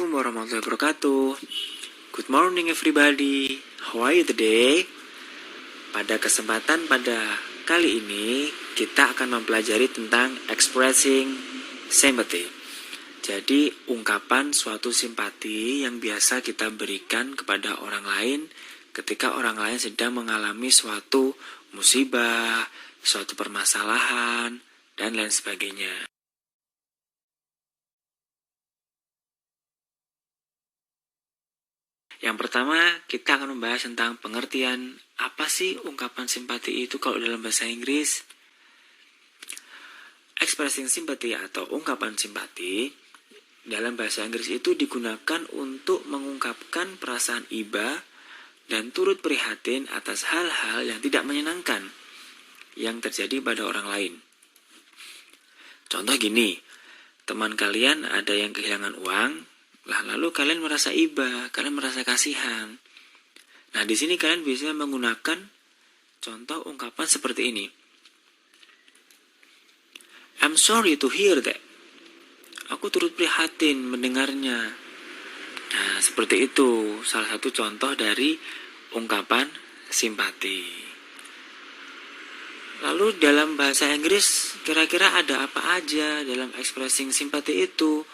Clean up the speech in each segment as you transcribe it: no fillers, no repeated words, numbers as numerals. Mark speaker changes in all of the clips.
Speaker 1: Assalamualaikum warahmatullahi wabarakatuh. Good morning everybody. How are you today? Pada kesempatan pada kali ini kita akan mempelajari tentang expressing sympathy. Jadi ungkapan suatu simpati yang biasa kita berikan kepada orang lain ketika orang lain sedang mengalami suatu musibah, suatu permasalahan, dan lain sebagainya. Yang pertama, kita akan membahas tentang pengertian apa sih ungkapan simpati itu kalau dalam bahasa Inggris. Expressing sympathy atau ungkapan simpati dalam bahasa Inggris itu digunakan untuk mengungkapkan perasaan iba dan turut prihatin atas hal-hal yang tidak menyenangkan yang terjadi pada orang lain. Contoh gini, teman kalian ada yang kehilangan uang, lalu kalian merasa iba, kalian merasa kasihan. Nah, di sini kalian bisa menggunakan contoh ungkapan seperti ini. I'm sorry to hear that. Aku turut prihatin mendengarnya. Nah, seperti itu salah satu contoh dari ungkapan simpati. Lalu dalam bahasa Inggris kira-kira ada apa aja dalam expressing sympathy itu?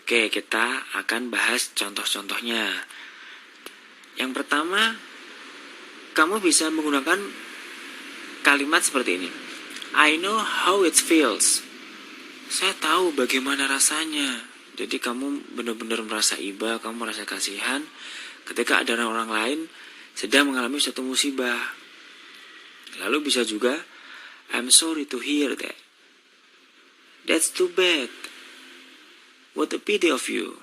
Speaker 1: Oke, kita akan bahas contoh-contohnya. Yang pertama, kamu bisa menggunakan kalimat seperti ini. I know how it feels. Saya tahu bagaimana rasanya. Jadi kamu benar-benar merasa iba, kamu merasa kasihan ketika ada orang lain sedang mengalami suatu musibah. Lalu bisa juga, I'm sorry to hear that. That's too bad. What a pity of you.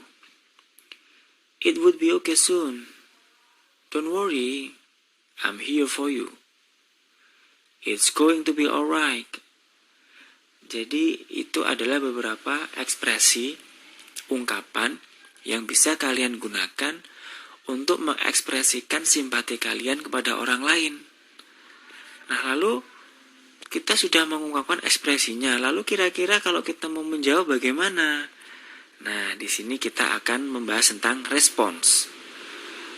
Speaker 1: It would be okay soon. Don't worry, I'm here for you. It's going to be alright. Jadi itu adalah beberapa ekspresi, ungkapan yang bisa kalian gunakan untuk mengekspresikan simpati kalian kepada orang lain. Nah, lalu kita sudah mengungkapkan ekspresinya. Lalu kira-kira kalau kita mau menjawab bagaimana? Nah, di sini kita akan membahas tentang response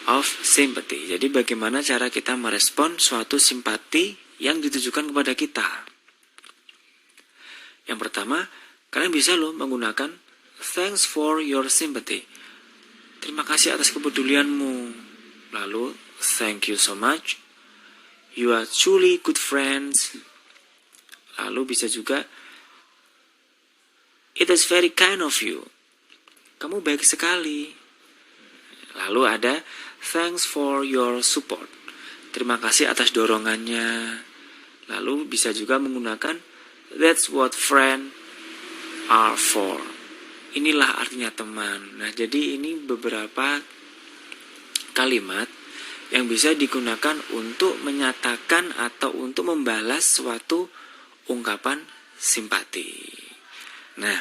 Speaker 1: of sympathy. Jadi bagaimana cara kita merespon suatu simpati yang ditujukan kepada kita. Yang pertama, kalian bisa menggunakan thanks for your sympathy. Terima kasih atas kepedulianmu. Lalu, thank you so much. You are truly good friends. Lalu bisa juga, it is very kind of you. Kamu baik sekali. Lalu ada thanks for your support. Terima kasih atas dorongannya. Lalu bisa juga menggunakan that's what friends are for. Inilah artinya teman. Nah, jadi ini beberapa kalimat yang bisa digunakan untuk menyatakan atau untuk membalas suatu ungkapan simpati. Nah,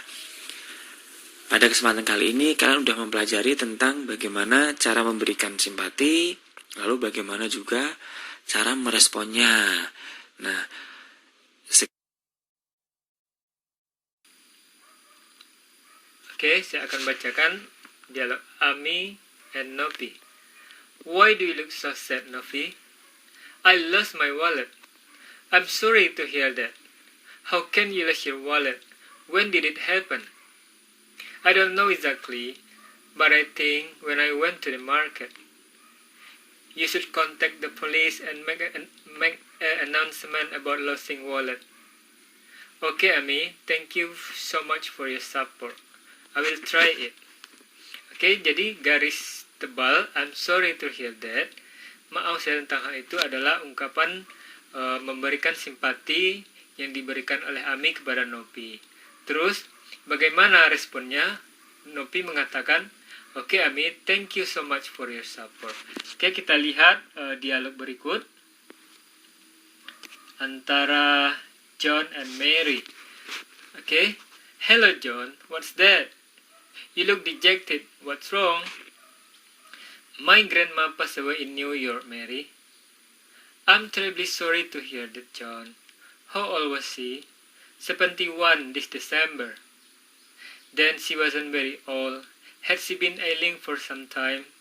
Speaker 1: pada kesempatan kali ini kalian sudah mempelajari tentang bagaimana cara memberikan simpati, lalu bagaimana juga cara meresponnya. Nah,
Speaker 2: Oke, saya akan bacakan dialog Ami and Novi. Why do you look so sad, Novi? I lost my wallet. I'm sorry to hear that. How can you lose your wallet? When did it happen? I don't know exactly, but I think when I went to the market. You should contact the police and make an announcement about losing wallet. Okay, Ami, thank you so much for your support. I will try it. Oke, jadi garis tebal, I'm sorry to hear that. Maaf saya tentang hal itu adalah ungkapan memberikan simpati yang diberikan oleh Ami kepada Novi. Terus, bagaimana responnya? Novi mengatakan, Oke, Ami, thank you so much for your support. Oke, kita lihat dialog berikut antara John and Mary. Oke, hello John, what's that? You look dejected. What's wrong? My grandma passed away in New York, Mary. I'm terribly sorry to hear that, John. How old was she? 71 this December. Then she wasn't very old. Had she been ailing for some time?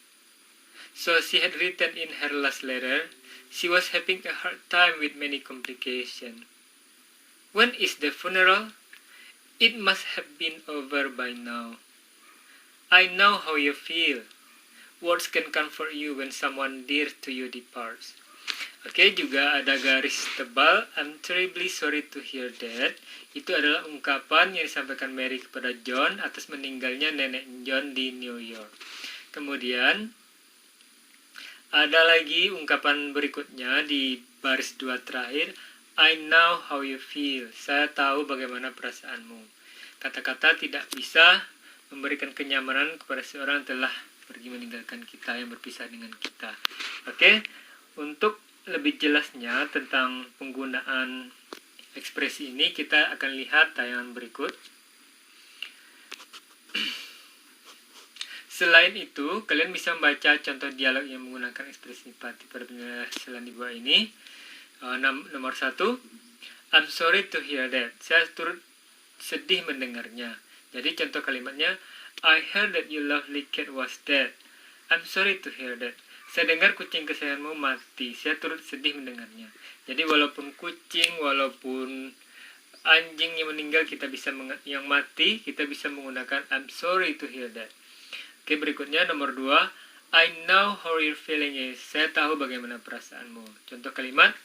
Speaker 2: So she had written in her last letter, she was having a hard time with many complications. When is the funeral? It must have been over by now. I know how you feel. Words can comfort you when someone dear to you departs. Oke, juga ada garis tebal. I'm terribly sorry to hear that. Itu adalah ungkapan yang disampaikan Mary kepada John atas meninggalnya nenek John di New York. Kemudian ada lagi ungkapan berikutnya di baris 2 terakhir. I know how you feel. Saya tahu bagaimana perasaanmu. Kata-kata tidak bisa memberikan kenyamanan kepada seorang yang telah pergi meninggalkan kita, yang berpisah dengan kita. Oke, untuk lebih jelasnya tentang penggunaan ekspresi ini, kita akan lihat tayangan berikut. Selain itu, kalian bisa membaca contoh dialog yang menggunakan ekspresi simpati pada penjelasan di bawah ini. Nomor 1, I'm sorry to hear that. Saya turut sedih mendengarnya. Jadi contoh kalimatnya, I heard that your lovely cat was dead. I'm sorry to hear that. Saya dengar kucing kesayanganmu mati. Saya turut sedih mendengarnya. Jadi walaupun kucing, walaupun anjing yang meninggal, yang mati, kita bisa menggunakan I'm sorry to hear that. Oke, berikutnya nomor 2, I know how your feeling is. Saya tahu bagaimana perasaanmu. Contoh kalimat,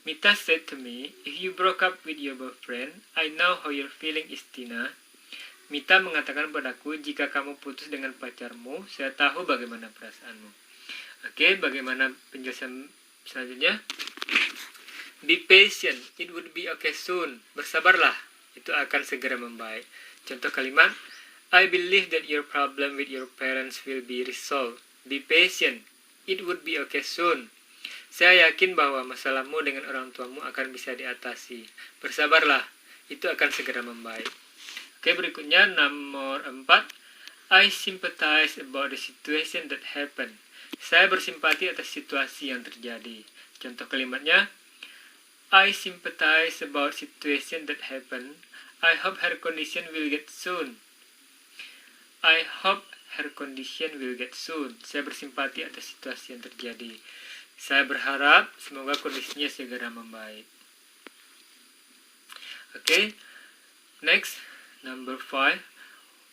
Speaker 2: Mita said to me, if you broke up with your boyfriend, I know how you're feeling is Tina. Mita mengatakan padaku, jika kamu putus dengan pacarmu, saya tahu bagaimana perasaanmu. Oke, bagaimana penjelasan selanjutnya? Be patient, it would be okay soon. Bersabarlah, itu akan segera membaik. Contoh kalimat, I believe that your problem with your parents will be resolved. Be patient, it would be okay soon. Saya yakin bahwa masalahmu dengan orang tuamu akan bisa diatasi. Bersabarlah, itu akan segera membaik. Oke, berikutnya nomor 4. I sympathize about the situation that happened. Saya bersimpati atas situasi yang terjadi. Contoh kalimatnya, I sympathize about situation that happened. I hope her condition will get soon. I hope her condition will get soon. Saya bersimpati atas situasi yang terjadi. Saya berharap semoga kondisinya segera membaik. Oke, next, number 5.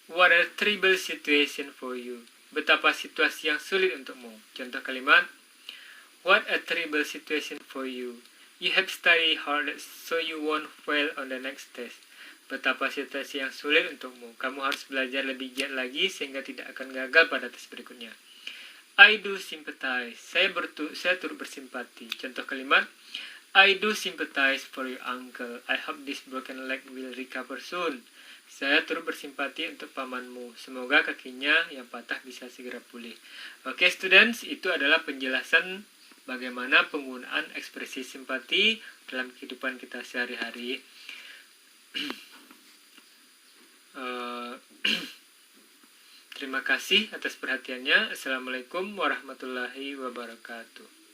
Speaker 2: What a terrible situation for you. Betapa situasi yang sulit untukmu. Contoh kalimat, what a terrible situation for you. You have studied hard so you won't fail on the next test. Betapa situasi yang sulit untukmu. Kamu harus belajar lebih giat lagi sehingga tidak akan gagal pada tes berikutnya. I do sympathize. Saya turut bersimpati. Contoh kalimat, I do sympathize for your uncle. I hope this broken leg will recover soon. Saya turut bersimpati untuk pamanmu. Semoga kakinya yang patah bisa segera pulih. Oke, students, itu adalah penjelasan bagaimana penggunaan ekspresi simpati dalam kehidupan kita sehari-hari. Terima kasih atas perhatiannya. Assalamualaikum warahmatullahi wabarakatuh.